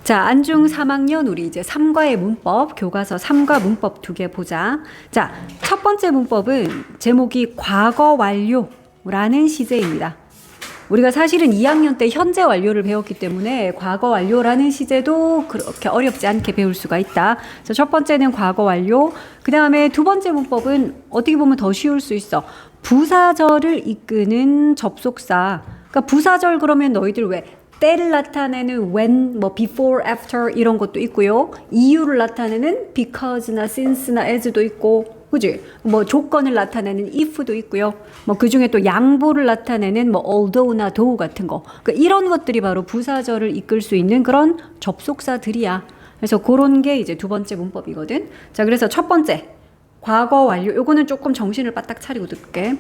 자, 안중 3학년 우리 이제 3과의 문법, 교과서 3과 문법 2개 보자. 자, 첫 번째 문법은 제목이 과거 완료라는 시제입니다. 우리가 사실은 2학년 때 현재 완료를 배웠기 때문에 과거 완료라는 시제도 그렇게 어렵지 않게 배울 수가 있다. 그래서 첫 번째는 과거 완료. 그 다음에 두 번째 문법은 어떻게 보면 더 쉬울 수 있어. 부사절을 이끄는 접속사. 그러니까 부사절 그러면 너희들 왜 때를 나타내는 when, 뭐 before, after 이런 것도 있고요. 이유를 나타내는 because나 since나 as도 있고, 그지? 뭐 조건을 나타내는 if도 있고요. 뭐 그 중에 또 양보를 나타내는 뭐 although나 though 같은 거. 그러니까 이런 것들이 바로 부사절을 이끌 수 있는 그런 접속사들이야. 그래서 그런 게 이제 두 번째 문법이거든. 자, 그래서 첫 번째. 과거 완료. 요거는 조금 정신을 바짝 차리고 들게.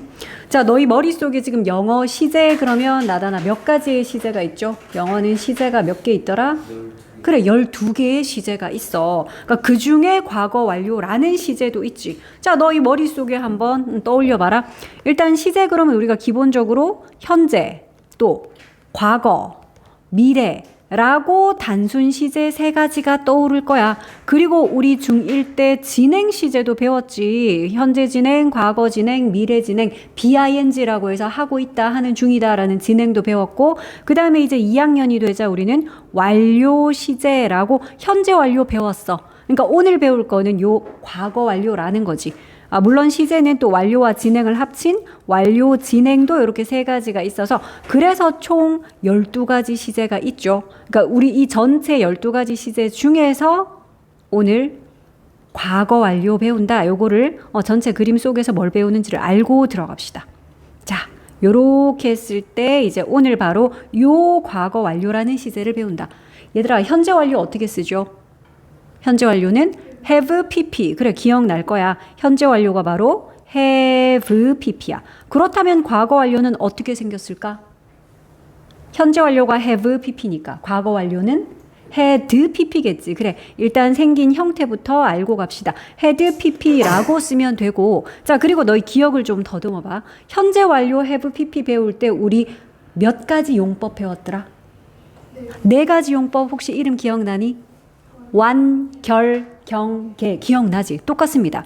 자, 너희 머릿속에 지금 영어 시제 그러면 나다나 몇 가지의 시제가 있죠? 영어는 시제가 몇 개 있더라? 그래, 12개의 시제가 있어. 그러니까 그 중에 과거 완료라는 시제도 있지. 자, 너희 머릿속에 한번 떠올려 봐라. 일단 시제 그러면 우리가 기본적으로 현재, 또 과거, 미래 라고 단순 시제 세 가지가 떠오를 거야. 그리고 우리 중1 때 진행 시제도 배웠지. 현재 진행, 과거 진행, 미래 진행, BING라고 해서 하고 있다, 하는 중이다 라는 진행도 배웠고, 그 다음에 이제 2학년이 되자 우리는 완료 시제라고 현재 완료 배웠어. 그러니까 오늘 배울 거는 요 과거 완료라는 거지. 물론 시제는 또 완료와 진행을 합친 완료 진행도 이렇게 세 가지가 있어서 그래서 총 12가지 시제가 있죠. 그러니까 우리 이 전체 12가지 시제 중에서 오늘 과거 완료 배운다. 요거를 전체 그림 속에서 뭘 배우는지를 알고 들어갑시다. 자, 요렇게 했을 때 이제 오늘 바로 요 과거 완료라는 시제를 배운다. 얘들아, 현재 완료 어떻게 쓰죠? 현재 완료는 have pp. 그래, 기억날 거야. 현재 완료가 바로 have pp야. 그렇다면 과거 완료는 어떻게 생겼을까? 현재 완료가 have pp니까 과거 완료는 had pp겠지. 그래, 일단 생긴 형태부터 알고 갑시다. had pp라고 쓰면 되고, 자, 그리고 너희 기억을 좀 더듬어 봐. 현재 완료 have pp 배울 때 우리 몇 가지 용법 배웠더라? 네 가지 용법 혹시 이름 기억나니? 완, 결, 경, 계. 기억나지? 똑같습니다.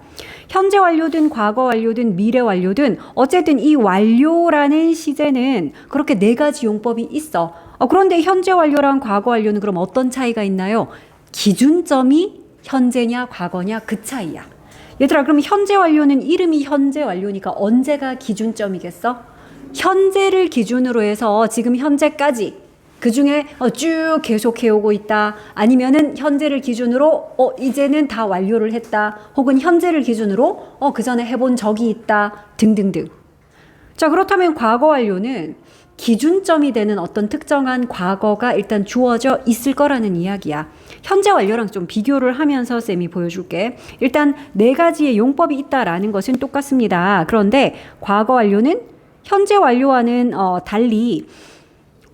현재 완료든 과거 완료든 미래 완료든 어쨌든 이 완료라는 시제는 그렇게 네 가지 용법이 있어. 그런데 현재 완료랑 과거 완료는 그럼 어떤 차이가 있나요? 기준점이 현재냐 과거냐 그 차이야. 얘들아, 그럼 현재 완료는 이름이 현재 완료니까 언제가 기준점이겠어? 현재를 기준으로 해서 지금 현재까지 그 중에 쭉 계속 해오고 있다. 아니면은 현재를 기준으로 이제는 다 완료를 했다. 혹은 현재를 기준으로 그 전에 해본 적이 있다. 등등등. 자, 그렇다면 과거 완료는 기준점이 되는 어떤 특정한 과거가 일단 주어져 있을 거라는 이야기야. 현재 완료랑 좀 비교를 하면서 쌤이 보여줄게. 일단 네 가지의 용법이 있다라는 것은 똑같습니다. 그런데 과거 완료는 현재 완료와는 달리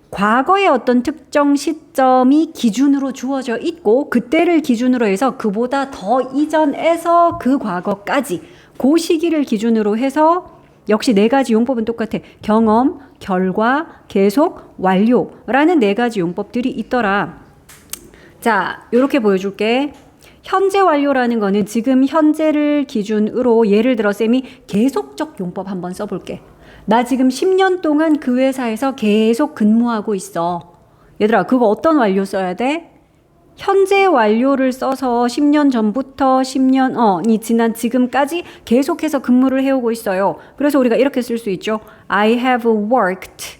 과거의 어떤 특정 시점이 기준으로 주어져 있고 그때를 기준으로 해서 그보다 더 이전에서 그 과거까지 그 시기를 기준으로 해서 역시 네 가지 용법은 똑같아. 경험, 결과, 계속, 완료라는 네 가지 용법들이 있더라. 자, 요렇게 보여줄게. 현재 완료라는 거는 지금 현재를 기준으로 예를 들어 쌤이 계속적 용법 한번 써볼게. 나 지금 10년 동안 그 회사에서 계속 근무하고 있어. 얘들아, 그거 어떤 완료 써야 돼? 현재 완료를 써서 10년 전부터 10년이 지난 지금까지 계속해서 근무를 해오고 있어요. 그래서 우리가 이렇게 쓸 수 있죠. I have worked.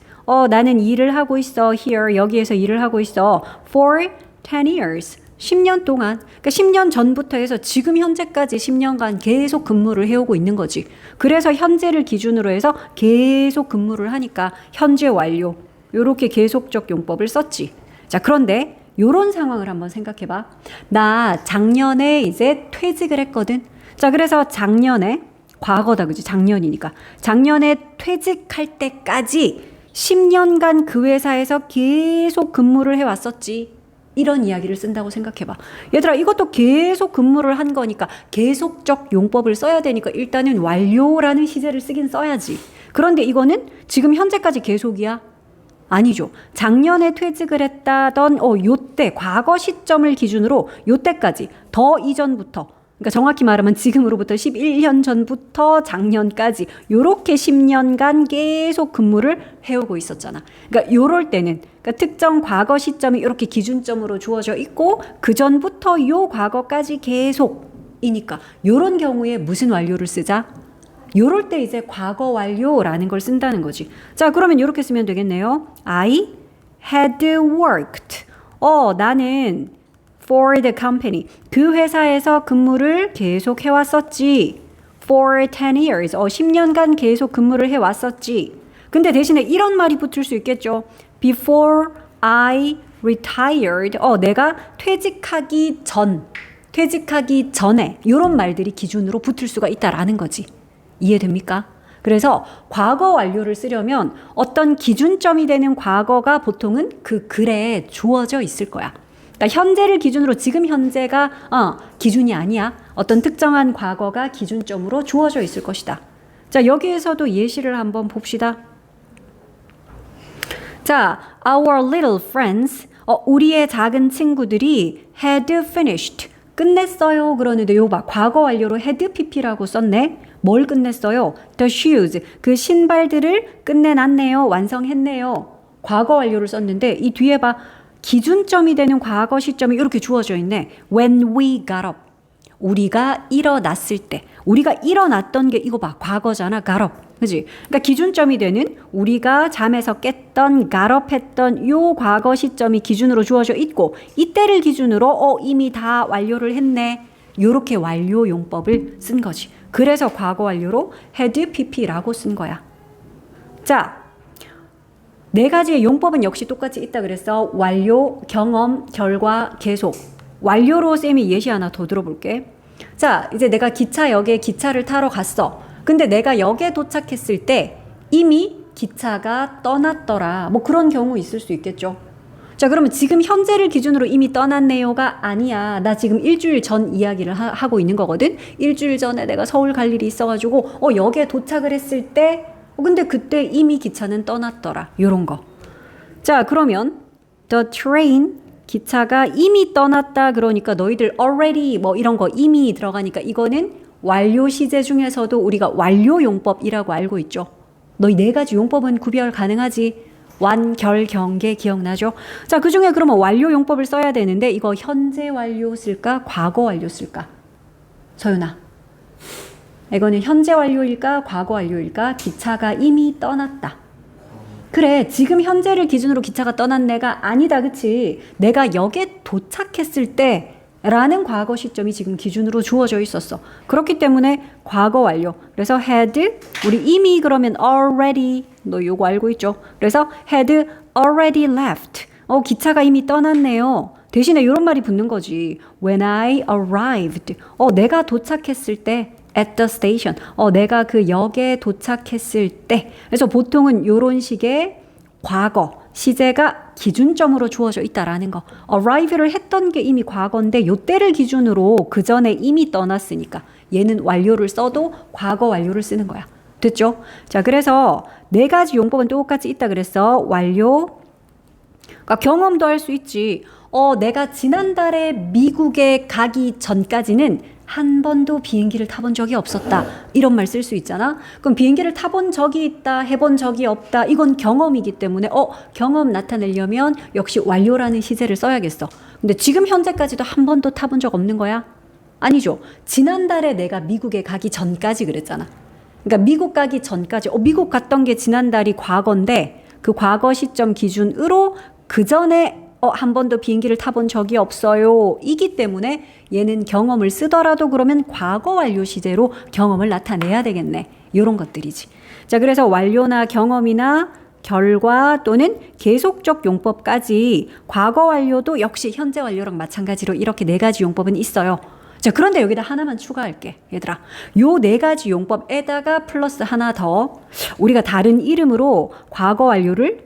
나는 일을 하고 있어. Here, 여기에서 일을 하고 있어. For 10 years. 10년 동안, 그러니까 10년 전부터 해서 지금 현재까지 10년간 계속 근무를 해오고 있는 거지. 그래서 현재를 기준으로 해서 계속 근무를 하니까 현재 완료. 요렇게 계속적 용법을 썼지. 자, 그런데 요런 상황을 한번 생각해봐. 나 작년에 이제 퇴직을 했거든. 자, 그래서 작년에, 과거다, 그지? 작년이니까. 작년에 퇴직할 때까지 10년간 그 회사에서 계속 근무를 해왔었지. 이런 이야기를 쓴다고 생각해봐. 얘들아, 이것도 계속 근무를 한 거니까 계속적 용법을 써야 되니까 일단은 완료라는 시제를 쓰긴 써야지. 그런데 이거는 지금 현재까지 계속이야. 아니죠. 작년에 퇴직을 했다던 요때 과거 시점을 기준으로 요때까지 더 이전부터 그러니까 정확히 말하면 지금으로부터 11년 전부터 작년까지 요렇게 10년간 계속 근무를 해오고 있었잖아. 그러니까 요럴 때는 그러니까 특정 과거 시점이 이렇게 기준점으로 주어져 있고 그 전부터 요 과거까지 계속이니까 요런 경우에 무슨 완료를 쓰자? 요럴 때 이제 과거 완료라는 걸 쓴다는 거지. 자, 그러면 이렇게 쓰면 되겠네요. I had worked. 나는 for the company. 그 회사에서 근무를 계속 해왔었지. For 10 years. 10년간 계속 근무를 해왔었지. 근데 대신에 이런 말이 붙을 수 있겠죠. Before I retired. 내가 퇴직하기 전에 이런 말들이 기준으로 붙을 수가 있다라는 거지. 이해됩니까? 그래서 과거 완료를 쓰려면 어떤 기준점이 되는 과거가 보통은 그 글에 주어져 있을 거야. 그러니까 현재를 기준으로 지금 현재가 기준이 아니야. 어떤 특정한 과거가 기준점으로 주어져 있을 것이다. 자, 여기에서도 예시를 한번 봅시다. 자, our little friends, 우리의 작은 친구들이 had finished, 끝냈어요. 그러는데 요 봐, 과거 완료로 had pp라고 썼네. 뭘 끝냈어요? The shoes, 그 신발들을 끝내놨네요. 완성했네요. 과거 완료를 썼는데 이 뒤에 봐, 기준점이 되는 과거 시점이 이렇게 주어져 있네. When we got up, 우리가 일어났을 때. 우리가 일어났던 게 이거 봐, 과거잖아. got up, 그지? 그러니까 기준점이 되는 우리가 잠에서 깼던 got up 했던 요 과거 시점이 기준으로 주어져 있고 이때를 기준으로 이미 다 완료를 했네. 요렇게 완료 용법을 쓴 거지. 그래서 과거 완료로 had pp라고 쓴 거야. 자, 네 가지의 용법은 역시 똑같이 있다 그랬어. 완료, 경험, 결과, 계속. 완료로 쌤이 예시 하나 더 들어볼게. 자, 이제 내가 기차역에 기차를 타러 갔어. 근데 내가 역에 도착했을 때 이미 기차가 떠났더라. 뭐 그런 경우 있을 수 있겠죠. 자, 그러면 지금 현재를 기준으로 이미 떠났네요가 아니야. 나 지금 일주일 전 이야기를 하고 있는 거거든. 일주일 전에 내가 서울 갈 일이 있어가지고 역에 도착을 했을 때 근데 그때 이미 기차는 떠났더라. 요런 거. 자, 그러면 the train, 기차가 이미 떠났다 그러니까 너희들 already 뭐 이런 거 이미 들어가니까 이거는 완료 시제 중에서도 우리가 완료 용법이라고 알고 있죠. 너희 네 가지 용법은 구별 가능하지. 완, 결, 경계 기억나죠? 자, 그중에 그러면 완료 용법을 써야 되는데 이거 현재 완료 쓸까? 과거 완료 쓸까? 서윤아. 이거는 현재 완료일까? 과거 완료일까? 기차가 이미 떠났다. 그래, 지금 현재를 기준으로 기차가 떠났네가 아니다, 그치? 내가 역에 도착했을 때 라는 과거 시점이 지금 기준으로 주어져 있었어. 그렇기 때문에 과거 완료. 그래서 had, 우리 이미 그러면 already, 너 요거 알고 있죠? 그래서 had already left. 기차가 이미 떠났네요. 대신에 이런 말이 붙는 거지. When I arrived. 내가 도착했을 때 at the station. 내가 그 역에 도착했을 때. 그래서 보통은 이런 식의 과거, 시제가 기준점으로 주어져 있다라는 거. arrive를 했던 게 이미 과거인데 요때를 기준으로 그 전에 이미 떠났으니까 얘는 완료를 써도 과거 완료를 쓰는 거야. 됐죠? 자, 그래서 네 가지 용법은 똑같이 있다 그랬어. 완료. 그러니까 경험도 할 수 있지. 내가 지난달에 미국에 가기 전까지는 한 번도 비행기를 타본 적이 없었다. 이런 말 쓸 수 있잖아. 그럼 비행기를 타본 적이 있다, 해본 적이 없다. 이건 경험이기 때문에 경험 나타내려면 역시 완료라는 시제를 써야겠어. 근데 지금 현재까지도 한 번도 타본 적 없는 거야? 아니죠. 지난달에 내가 미국에 가기 전까지 그랬잖아. 그러니까 미국 가기 전까지 미국 갔던 게 지난달이 과거인데 그 과거 시점 기준으로 그 전에 한 번도 비행기를 타본 적이 없어요. 이기 때문에 얘는 경험을 쓰더라도 그러면 과거 완료 시제로 경험을 나타내야 되겠네. 이런 것들이지. 자, 그래서 완료나 경험이나 결과 또는 계속적 용법까지 과거 완료도 역시 현재 완료랑 마찬가지로 이렇게 네 가지 용법은 있어요. 자, 그런데 여기다 하나만 추가할게. 얘들아, 요 네 가지 용법에다가 플러스 하나 더, 우리가 다른 이름으로 과거 완료를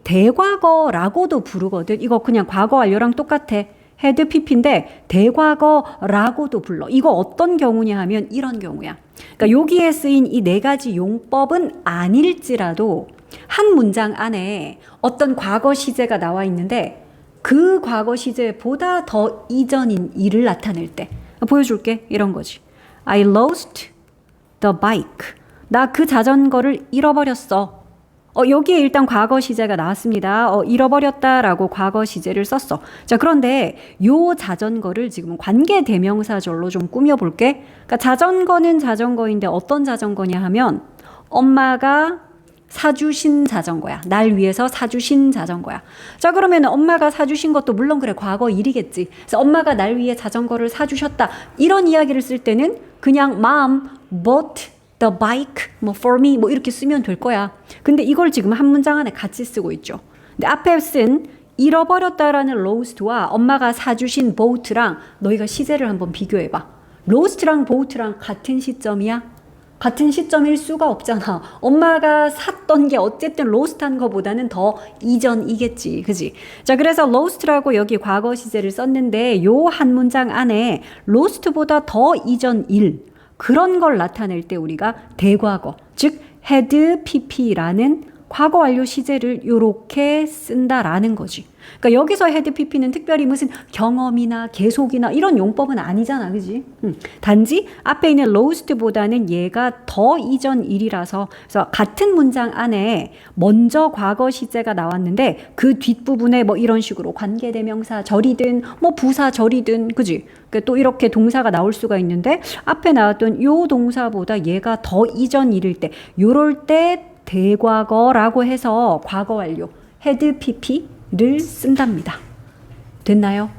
대과거라고도 부르거든. 이거 그냥 과거 완료랑 똑같아. had pp인데 대과거라고도 불러. 이거 어떤 경우냐 하면 이런 경우야. 그러니까 여기에 쓰인 이 네 가지 용법은 아닐지라도 한 문장 안에 어떤 과거 시제가 나와 있는데 그 과거 시제보다 더 이전인 일을 나타낼 때 보여줄게. 이런 거지. I lost the bike. 나 그 자전거를 잃어버렸어. 여기에 일단 과거 시제가 나왔습니다. 잃어버렸다라고 과거 시제를 썼어. 자, 그런데 요 자전거를 지금 관계 대명사절로 좀 꾸며볼게. 그러니까 자전거는 자전거인데 어떤 자전거냐 하면 엄마가 사주신 자전거야. 날 위해서 사주신 자전거야. 자, 그러면 엄마가 사주신 것도 물론 그래 과거 일이겠지. 그래서 엄마가 날 위해 자전거를 사주셨다. 이런 이야기를 쓸 때는 그냥 Mom bought the bike for me 이렇게 쓰면 될 거야. 근데 이걸 지금 한 문장 안에 같이 쓰고 있죠. 근데 앞에 쓴 잃어버렸다라는 lost와 엄마가 사주신 bought랑 너희가 시제를 한번 비교해봐. lost랑 bought랑 같은 시점이야? 같은 시점일 수가 없잖아. 엄마가 샀던 게 어쨌든 로스트한 거보다는 더 이전이겠지. 그지? 자, 그래서 lost라고 여기 과거 시제를 썼는데 요 한 문장 안에 lost보다 더 이전 일 그런 걸 나타낼 때 우리가 대과거, 즉 had pp라는 과거 완료 시제를 요렇게 쓴다라는 거지. 그러니까 여기서 had pp는 특별히 무슨 경험이나 계속이나 이런 용법은 아니잖아. 그지? 단지 앞에 있는 lost보다는 얘가 더 이전 일이라서 그래서 같은 문장 안에 먼저 과거 시제가 나왔는데 그 뒷부분에 이런 식으로 관계대명사 절이든 부사 절이든 그지? 그러니까 또 이렇게 동사가 나올 수가 있는데 앞에 나왔던 요 동사보다 얘가 더 이전 일일 때 요럴 때 대과거라고 해서 과거 완료 had pp를 쓴답니다. 됐나요?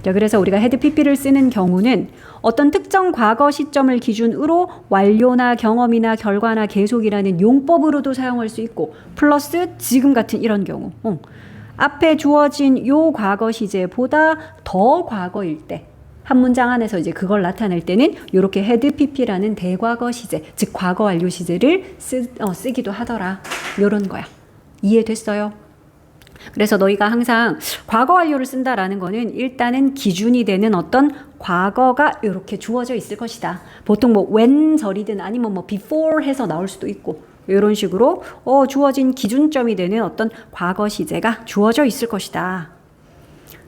자, 그래서 우리가 had pp를 쓰는 경우는 어떤 특정 과거 시점을 기준으로 완료나 경험이나 결과나 계속이라는 용법으로도 사용할 수 있고 플러스 지금 같은 이런 경우 앞에 주어진 요 과거 시제보다 더 과거일 때 한 문장 안에서 이제 그걸 나타낼 때는 이렇게 had pp라는 대과거 시제, 즉 과거 완료 시제를 쓰기도 하더라. 요런 거야. 이해됐어요? 그래서 너희가 항상 과거 완료를 쓴다라는 거는 일단은 기준이 되는 어떤 과거가 이렇게 주어져 있을 것이다. 보통 when 절이든 아니면 before 해서 나올 수도 있고 이런 식으로 주어진 기준점이 되는 어떤 과거 시제가 주어져 있을 것이다.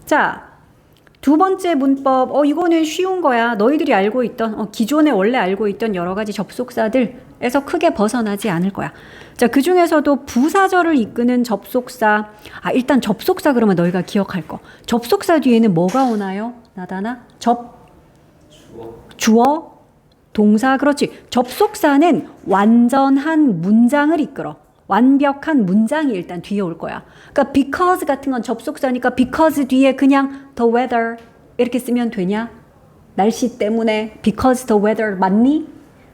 자, 두 번째 문법, 이거는 쉬운 거야. 너희들이 알고 있던, 기존에 원래 알고 있던 여러 가지 접속사들에서 크게 벗어나지 않을 거야. 자, 그 중에서도 부사절을 이끄는 접속사. 일단 접속사 그러면 너희가 기억할 거. 접속사 뒤에는 뭐가 오나요? 나다나? 주어, 동사. 그렇지. 접속사는 완전한 문장을 이끌어. 완벽한 문장이 일단 뒤에 올 거야. 그러니까 because 같은 건 접속사니까 because 뒤에 그냥 the weather 이렇게 쓰면 되냐? 날씨 때문에 because the weather 맞니?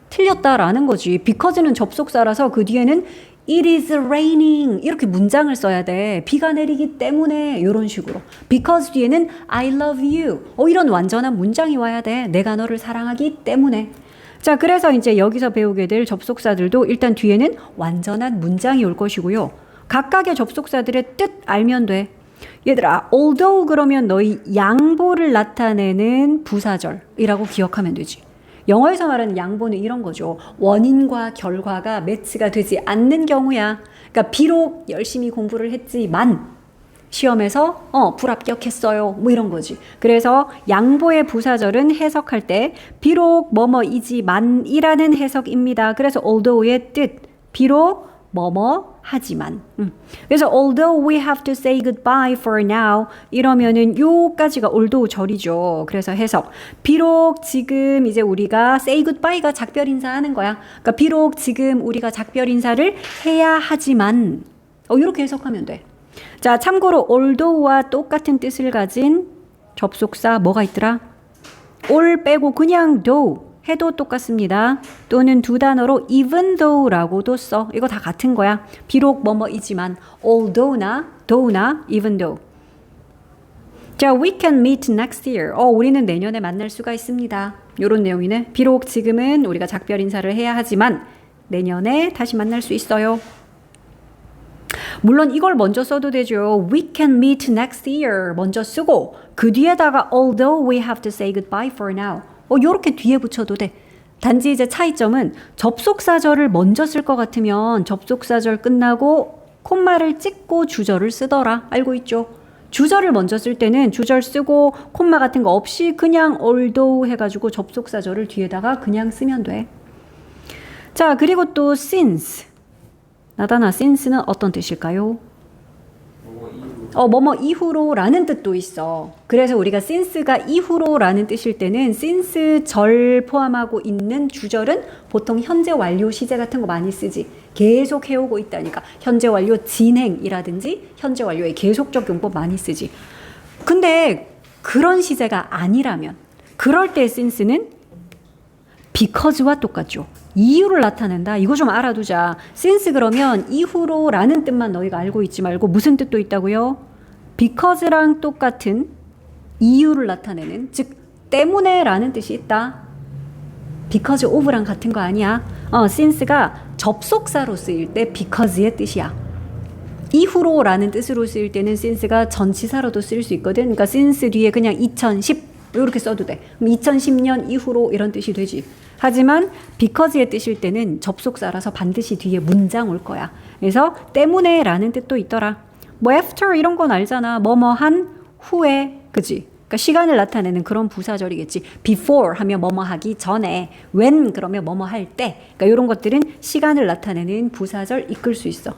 틀렸다라는 거지. because는 접속사라서 그 뒤에는 it is raining 이렇게 문장을 써야 돼. 비가 내리기 때문에 이런 식으로. because 뒤에는 I love you 이런 완전한 문장이 와야 돼. 내가 너를 사랑하기 때문에. 자, 그래서 이제 여기서 배우게 될 접속사들도 일단 뒤에는 완전한 문장이 올 것이고요. 각각의 접속사들의 뜻 알면 돼. 얘들아, although 그러면 너희 양보를 나타내는 부사절이라고 기억하면 되지. 영어에서 말하는 양보는 이런 거죠. 원인과 결과가 매치가 되지 않는 경우야. 그러니까 비록 열심히 공부를 했지만 시험에서 불합격했어요. 이런 거지. 그래서 양보의 부사절은 해석할 때 비록 뭐뭐이지만이라는 해석입니다. 그래서 although의 뜻 비록 뭐뭐 하지만. 그래서 although we have to say goodbye for now 이러면은 요까지가 although 절이죠. 그래서 해석 비록 지금 이제 우리가 say goodbye가 작별 인사하는 거야. 그러니까 비록 지금 우리가 작별 인사를 해야 하지만 이렇게 해석하면 돼. 자, 참고로 although와 똑같은 뜻을 가진 접속사 뭐가 있더라? all 빼고 그냥 though 해도 똑같습니다. 또는 두 단어로 even though라고도 써. 이거 다 같은 거야. 비록 뭐뭐이지만 although나 though나 even though. 자, we can meet next year. 우리는 내년에 만날 수가 있습니다. 이런 내용이네. 비록 지금은 우리가 작별 인사를 해야 하지만 내년에 다시 만날 수 있어요. 물론 이걸 먼저 써도 되죠. We can meet next year 먼저 쓰고 그 뒤에다가 although we have to say goodbye for now 요렇게 뒤에 붙여도 돼. 단지 이제 차이점은 접속사절을 먼저 쓸 것 같으면 접속사절 끝나고 콤마를 찍고 주절을 쓰더라. 알고 있죠? 주절을 먼저 쓸 때는 주절 쓰고 콤마 같은 거 없이 그냥 although 해가지고 접속사절을 뒤에다가 그냥 쓰면 돼. 자, 그리고 또 since. 나다나 since는 어떤 뜻일까요? 뭐뭐 이후로 라는 뜻도 있어. 그래서 우리가 since가 이후로 라는 뜻일 때는 since 절 포함하고 있는 주절은 보통 현재 완료 시제 같은 거 많이 쓰지. 계속 해오고 있다니까. 현재 완료 진행이라든지 현재 완료의 계속적 용법 많이 쓰지. 근데 그런 시제가 아니라면 그럴 때 since는 because와 똑같죠. 이유를 나타낸다. 이거 좀 알아두자. since 그러면 이후로 라는 뜻만 너희가 알고 있지 말고 무슨 뜻도 있다고요? because랑 똑같은 이유를 나타내는, 즉 때문에 라는 뜻이 있다. because of랑 같은 거 아니야. since가 접속사로 쓰일 때 because의 뜻이야. 이후로 라는 뜻으로 쓰일 때는 since가 전치사로도 쓸 수 있거든. 그러니까 since 뒤에 그냥 2010 이렇게 써도 돼. 그럼 2010년 이후로 이런 뜻이 되지. 하지만 because의 뜻일 때는 접속사라서 반드시 뒤에 문장 올 거야. 그래서 때문에 라는 뜻도 있더라. 뭐 after 이런 건 알잖아. 뭐뭐한 후에, 그지? 그러니까 시간을 나타내는 그런 부사절이겠지. before 하면 뭐뭐 하기 전에, when 그러면 뭐뭐 할 때. 그러니까 이런 것들은 시간을 나타내는 부사절 이끌 수 있어.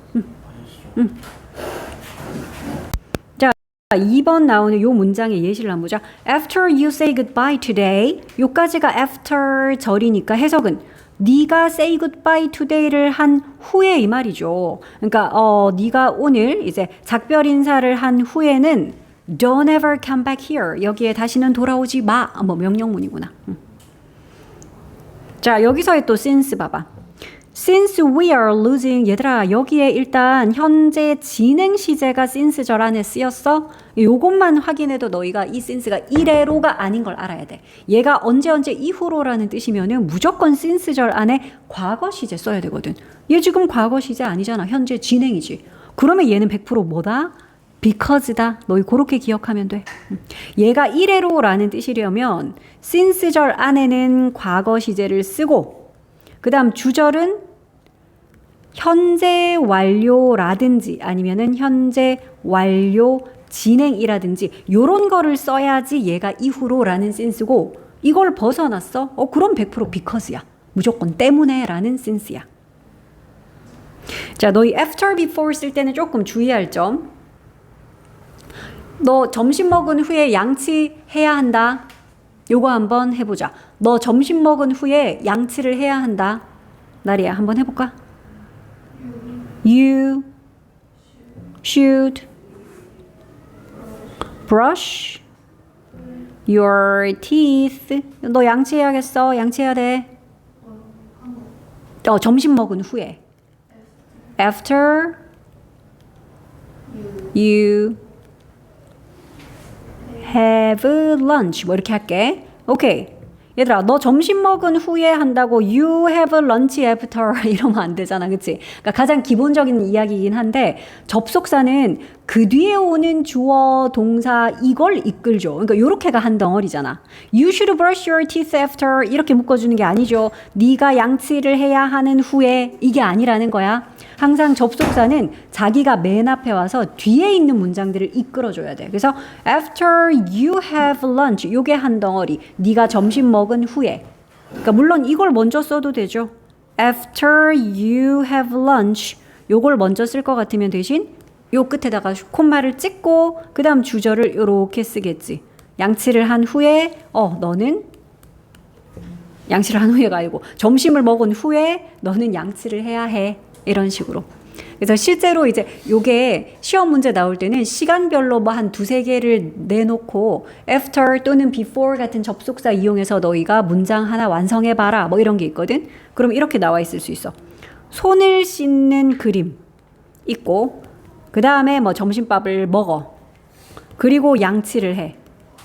자, 2번 나오는 요 문장의 예시를 한번 보자. After you say goodbye today. 요까지가 after 절이니까 해석은 네가 say goodbye today를 한 후에 이 말이죠. 그러니까 네가 오늘 이제 작별 인사를 한 후에는 don't ever come back here. 여기에 다시는 돌아오지 마. 뭐 명령문이구나. 자, 여기서의 또 since 봐봐. Since we are losing, 얘들아 여기에 일단 현재 진행 시제가 since절 안에 쓰였어. 요것만 확인해도 너희가 이 since가 이래로가 아닌 걸 알아야 돼. 얘가 언제 이후로라는 뜻이면은 무조건 since절 안에 과거 시제 써야 되거든. 얘 지금 과거 시제 아니잖아. 현재 진행이지. 그러면 얘는 100% 뭐다? because다. 너희 그렇게 기억하면 돼. 얘가 이래로라는 뜻이려면 since절 안에는 과거 시제를 쓰고 그 다음 주절은 현재 완료라든지 아니면은 현재 완료 진행이라든지 요런 거를 써야지 얘가 이후로라는 센스고 이걸 벗어났어? 그럼 100% because야. 무조건 때문에 라는 센스야. 자, 너희 after, before 쓸 때는 조금 주의할 점. 너 점심 먹은 후에 양치해야 한다. 요거 한번 해보자. 너 점심 먹은 후에 양치를 해야 한다. 나리야, 한번 해볼까? You should brush your teeth. 너 양치해야겠어. 양치해야 돼. 점심 먹은 후에. After you have lunch. 뭐 이렇게 할게. 오케이. 얘들아, 너 점심 먹은 후에 한다고 you have lunch after 이러면 안 되잖아. 그치? 그러니까 가장 기본적인 이야기이긴 한데 접속사는 그 뒤에 오는 주어, 동사 이걸 이끌죠. 그러니까 요렇게가 한 덩어리잖아. You should brush your teeth after 이렇게 묶어주는 게 아니죠. 네가 양치를 해야 하는 후에 이게 아니라는 거야. 항상 접속사는 자기가 맨 앞에 와서 뒤에 있는 문장들을 이끌어줘야 돼. 그래서 after you have lunch 요게 한 덩어리. 네가 점심 먹은 후에. 그러니까 물론 이걸 먼저 써도 되죠. After you have lunch 요걸 먼저 쓸 것 같으면 대신 요 끝에다가 콤마를 찍고 그 다음 주절을 요렇게 쓰겠지. 양치를 한 후에 너는 양치를 한 후에가 아니고 점심을 먹은 후에 너는 양치를 해야 해. 이런 식으로. 그래서 실제로 이제 요게 시험 문제 나올 때는 시간별로 뭐 한 두세 개를 내놓고 after 또는 before 같은 접속사 이용해서 너희가 문장 하나 완성해봐라 뭐 이런 게 있거든. 그럼 이렇게 나와 있을 수 있어. 손을 씻는 그림 있고 그 다음에 뭐 점심밥을 먹어. 그리고 양치를 해.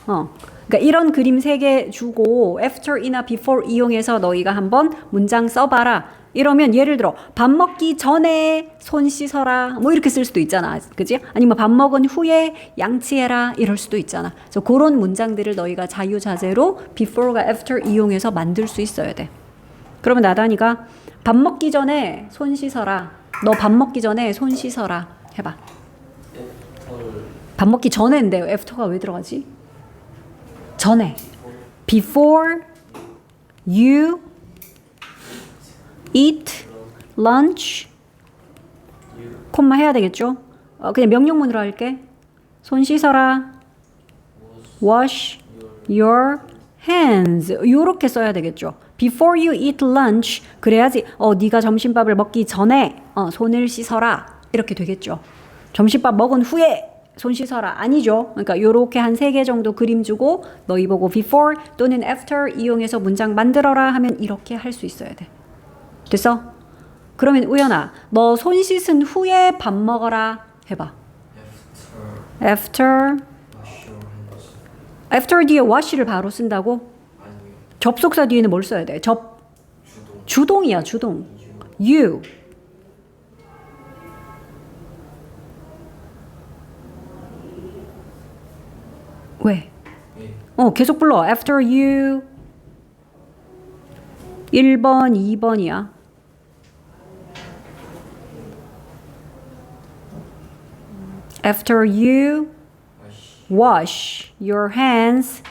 그러니까 이런 그림 3개 주고 after이나 before 이용해서 너희가 한번 문장 써봐라. 이러면 예를 들어 밥 먹기 전에 손 씻어라 뭐 이렇게 쓸 수도 있잖아. 그지? 아니면 밥 먹은 후에 양치해라 이럴 수도 있잖아. 그래서 그런 문장들을 너희가 자유자재로 before가 after 이용해서 만들 수 있어야 돼. 그러면 나단이가 밥 먹기 전에 손 씻어라. 너 밥 먹기 전에 손 씻어라. 해봐. 밥 먹기 전에인데요. after가 왜 들어가지? 전에. Before you eat lunch. 콤마 해야 되겠죠? 그냥 명령문으로 할게. 손 씻어라. Wash your hands. 요렇게 써야 되겠죠. Before you eat lunch. 그래야지 네가 점심밥을 먹기 전에 손을 씻어라. 이렇게 되겠죠. 점심밥 먹은 후에 손 씻어라. 아니죠. 그러니까 요렇게 한 3개 정도 그림 주고 너희 보고 before 또는 after 이용해서 문장 만들어라 하면 이렇게 할 수 있어야 돼. 됐어? 그러면 우연아, 너 손 씻은 후에 밥 먹어라 해봐. After 뒤에 wash를 바로 쓴다고? 접속사 뒤에는 뭘 써야 돼? 주동이야, 주동. You. 왜? 계속 불러. After you. 1번, 2번이야. After you wash your hands.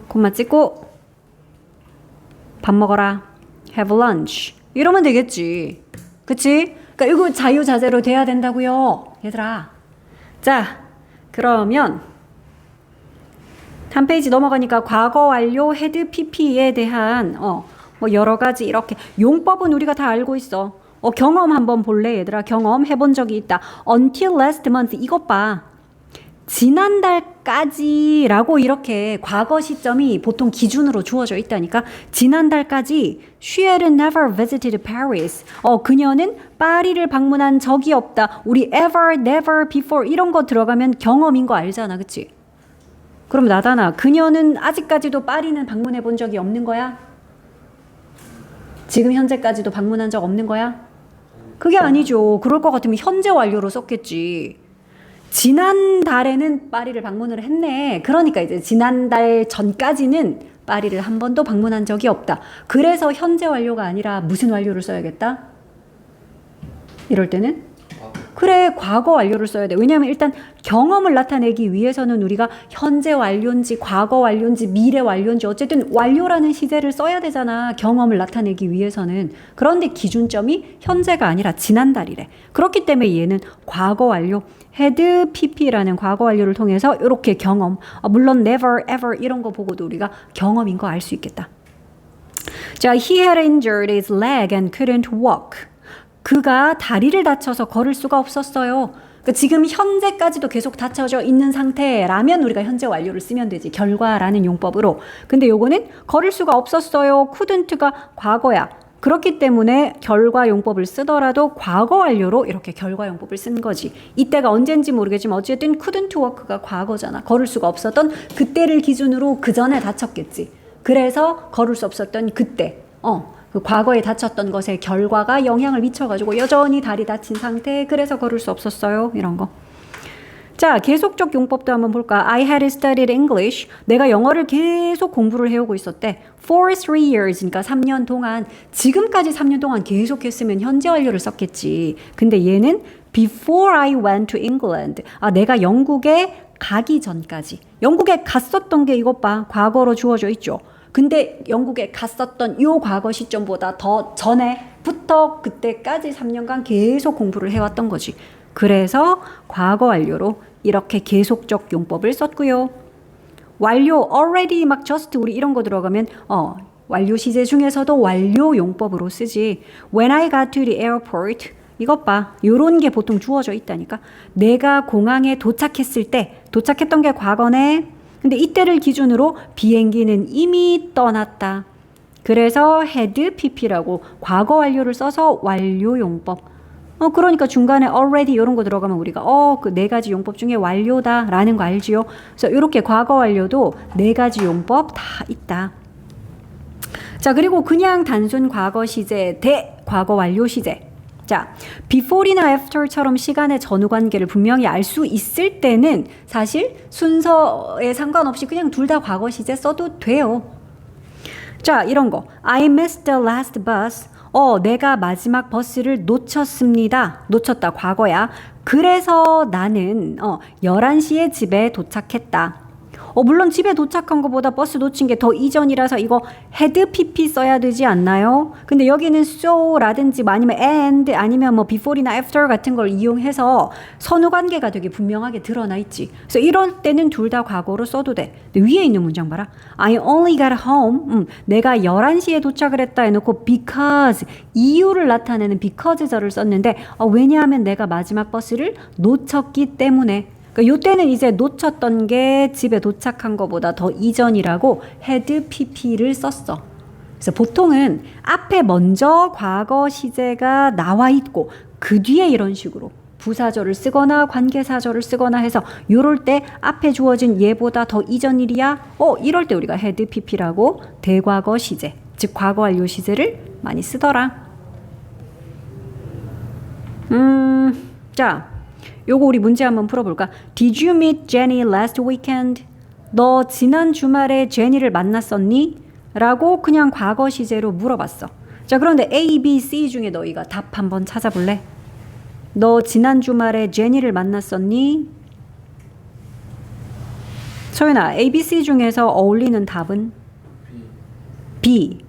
콤마 찍고 밥 먹어라. Have lunch. 이러면 되겠지. 그치? 그러니까 이거 자유자재로 돼야 된다고요. 얘들아. 자, 그러면 한 페이지 넘어가니까 과거 완료 had pp에 대한 뭐 여러 가지 이렇게 용법은 우리가 다 알고 있어. 경험 한번 볼래 얘들아. 경험 해본 적이 있다. Until last month. 이것 봐. 지난달까지라고 이렇게 과거 시점이 보통 기준으로 주어져 있다니까. 지난달까지 she had never visited Paris. 그녀는 파리를 방문한 적이 없다. 우리 ever, never, before 이런 거 들어가면 경험인 거 알잖아. 그치? 그럼 나다나 그녀는 아직까지도 파리는 방문해 본 적이 없는 거야? 지금 현재까지도 방문한 적 없는 거야? 그게 아니죠. 그럴 것 같으면 현재 완료로 썼겠지. 지난달에는 파리를 방문을 했네. 그러니까 이제 지난달 전까지는 파리를 한 번도 방문한 적이 없다. 그래서 현재 완료가 아니라 무슨 완료를 써야겠다? 이럴 때는? 그래, 과거 완료를 써야 돼. 왜냐하면 일단 경험을 나타내기 위해서는 우리가 현재 완료인지 과거 완료인지 미래 완료인지 어쨌든 완료라는 시제를 써야 되잖아. 경험을 나타내기 위해서는. 그런데 기준점이 현재가 아니라 지난달이래. 그렇기 때문에 얘는 과거 완료 had pp라는 과거 완료를 통해서 이렇게 경험, 물론 never, ever 이런 거 보고도 우리가 경험인 거 알 수 있겠다. 자, he had injured his leg and couldn't walk. 그가 다리를 다쳐서 걸을 수가 없었어요. 그러니까 지금 현재까지도 계속 다쳐져 있는 상태라면 우리가 현재 완료를 쓰면 되지. 결과라는 용법으로. 근데 요거는 걸을 수가 없었어요. couldn't가 과거야. 그렇기 때문에 결과 용법을 쓰더라도 과거 완료로 이렇게 결과 용법을 쓴 거지. 이때가 언젠지 모르겠지만 어쨌든 couldn't walk가 과거잖아. 걸을 수가 없었던 그때를 기준으로 그 전에 다쳤겠지. 그래서 걸을 수 없었던 그때. 그 과거에 다쳤던 것의 결과가 영향을 미쳐가지고 여전히 다리 다친 상태. 그래서 걸을 수 없었어요. 이런 거. 자, 계속적 용법도 한번 볼까? I had studied English. 내가 영어를 계속 공부를 해오고 있었대. For 3 years. 그러니까 3년 동안. 지금까지 3년 동안 계속 했으면 현재 완료를 썼겠지. 근데 얘는 before I went to England. 내가 영국에 가기 전까지. 영국에 갔었던 게 이것 봐. 과거로 주어져 있죠. 근데 영국에 갔었던 요 과거 시점보다 더 전에부터 그때까지 3년간 계속 공부를 해왔던 거지. 그래서 과거 완료로 이렇게 계속적 용법을 썼고요. 완료, already, 막 just 우리 이런 거 들어가면 완료 시제 중에서도 완료 용법으로 쓰지. When I got to the airport. 이것 봐. 요런 게 보통 주어져 있다니까. 내가 공항에 도착했을 때, 도착했던 게 과거네. 근데 이때를 기준으로 비행기는 이미 떠났다. 그래서 had pp라고 과거 완료를 써서 완료 용법. 그러니까 중간에 already 이런 거 들어가면 우리가 그 4가지 용법 중에 완료다라는 거 알지요? 그래서 이렇게 과거 완료도 4가지 용법 다 있다. 자, 그리고 그냥 단순 과거 시제 대 과거 완료 시제. 자, before이나 after처럼 시간의 전후 관계를 분명히 알 수 있을 때는 사실 순서에 상관없이 그냥 둘 다 과거 시제 써도 돼요. 자, 이런 거. I missed the last bus. 내가 마지막 버스를 놓쳤습니다. 놓쳤다, 과거야. 그래서 나는 11시에 집에 도착했다. 물론 집에 도착한 것보다 버스 놓친 게 더 이전이라서 이거 had pp 써야 되지 않나요? 근데 여기는 so라든지 아니면 and 아니면 뭐 before이나 after 같은 걸 이용해서 선후 관계가 되게 분명하게 드러나 있지. 그래서 이럴 때는 둘 다 과거로 써도 돼. 근데 위에 있는 문장 봐라. I only got home. 내가 11시에 도착을 했다 해놓고 because 이유를 나타내는 because절을 썼는데 왜냐하면 내가 마지막 버스를 놓쳤기 때문에. 그러니까 요때는 이제 놓쳤던 게 집에 도착한 것보다 더 이전이라고 had pp를 썼어. 그래서 보통은 앞에 먼저 과거 시제가 나와 있고 그 뒤에 이런 식으로 부사절을 쓰거나 관계사절을 쓰거나 해서 요럴 때 앞에 주어진 얘보다 더 이전 일이야? 이럴 때 우리가 had pp라고 대과거 시제, 즉 과거 완료 시제를 많이 쓰더라. 자, 요거 우리 문제 한번 풀어볼까? Did you meet Jenny last weekend? 너 지난 주말에 제니를 만났었니? 라고 그냥 과거 시제로 물어봤어. 자, 그런데 A, B, C 중에 너희가 답 한번 찾아볼래? 너 지난 주말에 제니를 만났었니? 소연아, A, B, C 중에서 어울리는 답은? B.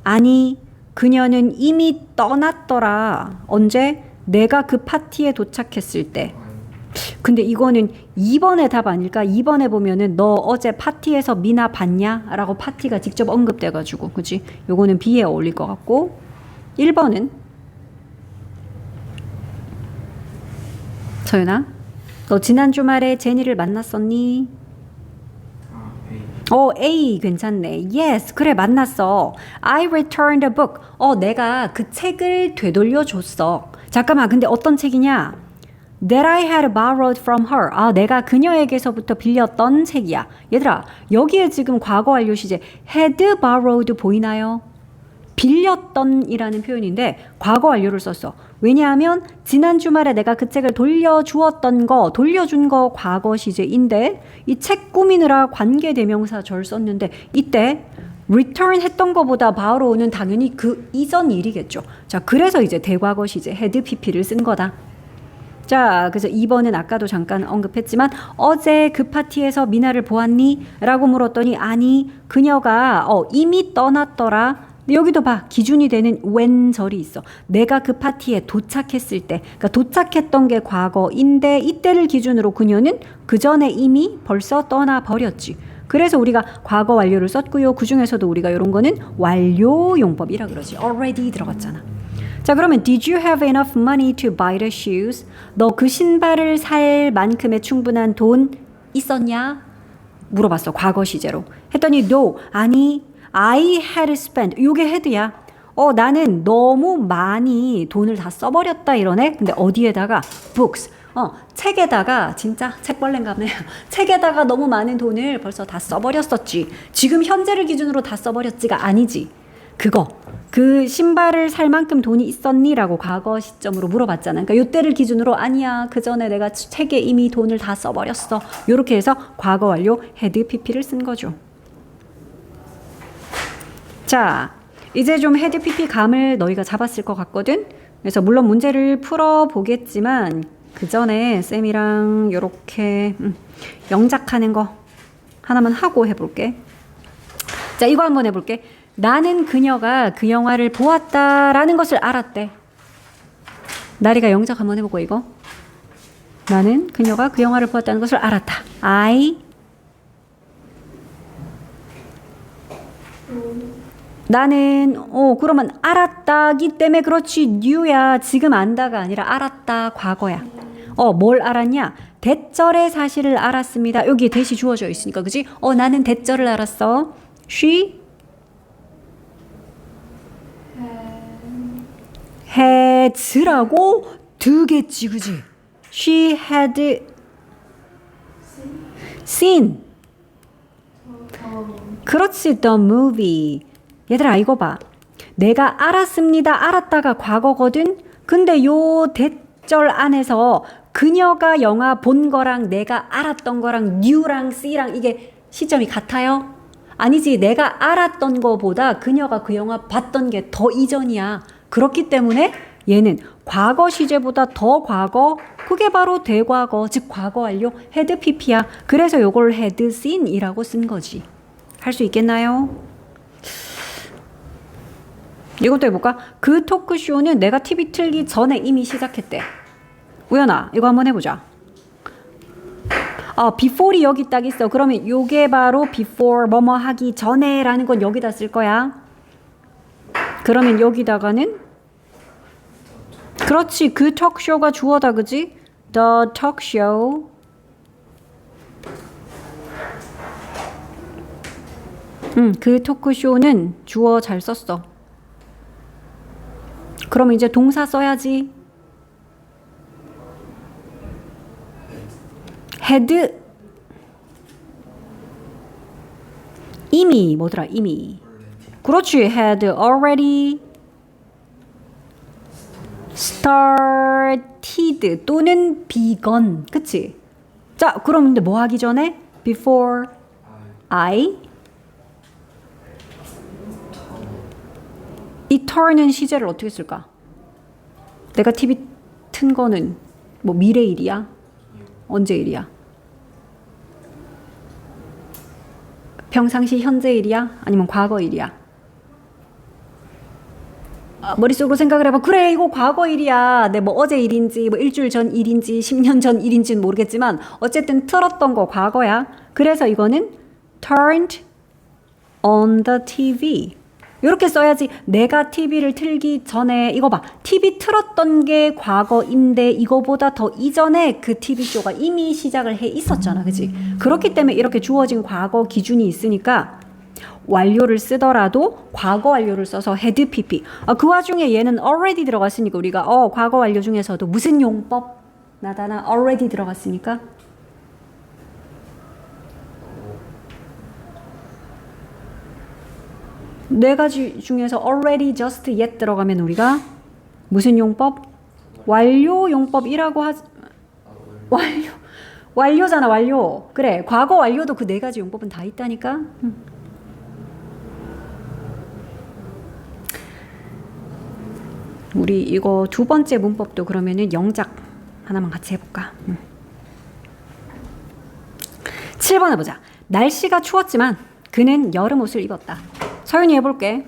아니, 그녀는 이미 떠났더라. 언제? 내가 그 파티에 도착했을 때. 근데 이거는 2번의 답 아닐까? 2번에 보면은 너 어제 파티에서 미나 봤냐? 라고 파티가 직접 언급돼가지고, 그치? 요거는 B에 어울릴 것 같고, 1번은 서연아, 너 지난 주말에 제니를 만났었니? A 괜찮네. Yes, 그래 만났어. I returned a book. 내가 그 책을 되돌려줬어. 잠깐만, 근데 어떤 책이냐? That I had borrowed from her. 내가 그녀에게서부터 빌렸던 책이야. 얘들아, 여기에 지금 과거 완료 시제 had borrowed 보이나요? 빌렸던 이라는 표현인데 과거 완료를 썼어. 왜냐하면 지난 주말에 내가 그 책을 돌려준 거 과거 시제인데 이 책 꾸미느라 관계대명사절 썼는데 이때 return 했던 거보다 borrow는 당연히 그 이전 일이겠죠. 자, 그래서 이제 대과거 시제 had pp를 쓴 거다. 자, 그래서 2번은 아까도 잠깐 언급했지만 어제 그 파티에서 미나를 보았니? 라고 물었더니 아니, 그녀가 이미 떠났더라. 여기도 봐. 기준이 되는 when절이 있어. 내가 그 파티에 도착했을 때. 그러니까 도착했던 게 과거인데 이때를 기준으로 그녀는 그 전에 이미 벌써 떠나버렸지. 그래서 우리가 과거 완료를 썼고요. 그 중에서도 우리가 이런 거는 완료 용법이라 그러지. already 들어갔잖아. 자, 그러면 did you have enough money to buy the shoes? 너 그 신발을 살 만큼의 충분한 돈 있었냐? 물어봤어. 과거 시제로. 했더니 no. 아니, I had spent. 요게 had야. 나는 너무 많이 돈을 다 써버렸다 이러네. 근데 어디에다가? books. 책에다가 진짜 책벌레인가보네. 책에다가 너무 많은 돈을 벌써 다 써버렸었지. 지금 현재를 기준으로 다 써버렸지가 아니지. 그거. 그 신발을 살 만큼 돈이 있었니? 라고 과거 시점으로 물어봤잖아. 그러니까 요때를 기준으로 아니야. 그 전에 내가 책에 이미 돈을 다 써버렸어. 요렇게 해서 과거 완료 had pp를 쓴 거죠. 자, 이제 좀 had pp 감을 너희가 잡았을 것 같거든. 그래서 물론 문제를 풀어보겠지만 그 전에 쌤이랑 요렇게 영작하는 거 하나만 하고 해볼게. 자, 이거 한번 해볼게. 나는 그녀가 그 영화를 보았다라는 것을 알았대. 나리가 영작 한번 해보고 이거. 나는 그녀가 그 영화를 보았다는 것을 알았다. 나는 그러면 알았다기 때문에 그렇지. knew야. 지금 안다가 아니라 알았다. 과거야. 뭘 알았냐? 대절의 사실을 알았습니다. 여기에 대시 주어져 있으니까 그지? 나는 대절을 알았어. She had라고 두 개지, 그지? She had seen. 그렇지, the movie. 얘들아, 이거 봐. 내가 알았습니다. 알았다가 과거거든. 근데 요 대절 안에서 그녀가 영화 본 거랑 내가 알았던 거랑 new랑 see랑 이게 시점이 같아요? 아니지, 내가 알았던 거보다 그녀가 그 영화 봤던 게 더 이전이야. 그렇기 때문에 얘는 과거 시제보다 더 과거, 그게 바로 대과거, 즉 과거 완료, had pp야. 그래서 요걸 had seen이라고 쓴 거지. 할 수 있겠나요? 이것도 해볼까? 그 토크쇼는 내가 TV 틀기 전에 이미 시작했대. 우연아, 이거 한번 해보자. before이 여기 딱 있어. 그러면 요게 바로 before 뭐뭐 하기 전에 라는 건 여기다 쓸 거야. 그러면 여기다가는 그렇지. 그 톡쇼가 주어다. 그지? The talk show. 그 토크쇼는 주어 잘 썼어. 그러면 이제 동사 써야지. had 이미 뭐더라? 이미. 그렇지. had already started 또는 begun. 그치? 자, 그럼 근데 뭐 하기 전에? before I 이 turn은 시제를 어떻게 쓸까? 내가 TV 튼 거는 뭐 미래일이야? 언제일이야? 평상시 현재일이야? 아니면 과거일이야? 머릿속으로 생각을 해봐. 그래, 이거 과거일이야. 내 뭐 어제 일인지 뭐 일주일 전 일인지 10년 전 일인지는 모르겠지만 어쨌든 틀었던 거 과거야. 그래서 이거는 turned on the TV. 이렇게 써야지. 내가 TV를 틀기 전에 이거 봐. TV 틀었던 게 과거인데 이거보다 더 이전에 그 TV쇼가 이미 시작을 해 있었잖아. 그치? 그렇기 때문에 이렇게 주어진 과거 기준이 있으니까 완료를 쓰더라도 과거 완료를 써서 had pp. 그 와중에 얘는 already 들어갔으니까 우리가 과거 완료 중에서도 무슨 용법 나타나 already 들어갔으니까 네 가지 중에서 already, just, yet 들어가면 우리가 무슨 용법? 완료 용법이라고 하지. 완료잖아. 완료. 그래. 과거 완료도 그 네 가지 용법은 다 있다니까. 우리 이거 두 번째 문법도 그러면은 영작 하나만 같이 해볼까? 7번 해보자. 날씨가 추웠지만 그는 여름 옷을 입었다. 서윤이 해볼게.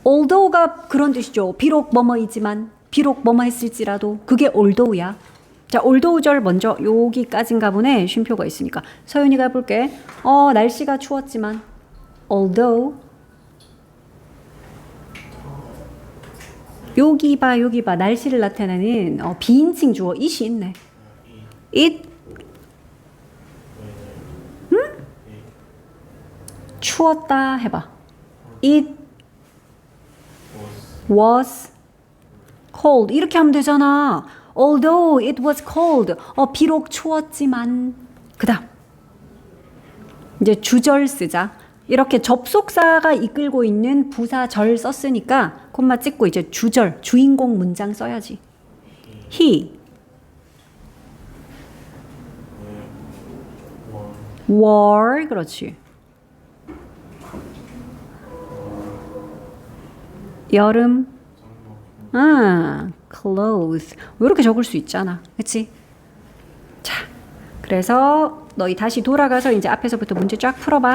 although가 그런 뜻이죠. 비록 뭐뭐이지만, 비록 뭐뭐 했을지라도 그게 although야. 자, although절 먼저 여기까지인가 보네. 쉼표가 있으니까. 서윤이가 해볼게. 날씨가 추웠지만 although 여기 봐. 날씨를 나타내는 비인칭 주어 it이 있네. it 추웠다 해봐. It was cold. 이렇게 하면 되잖아. Although it was cold. 비록 추웠지만. 그다음 이제 주절 쓰자. 이렇게 접속사가 이끌고 있는 부사절 썼으니까 콤마 찍고 이제 주절, 주인공 문장 써야지. He wore. 그렇지. 여름 clothes. 이렇게 적을 수 있잖아. 그치? 자, 그래서 너희 다시 돌아가서 이제 앞에서부터 문제 쫙 풀어봐.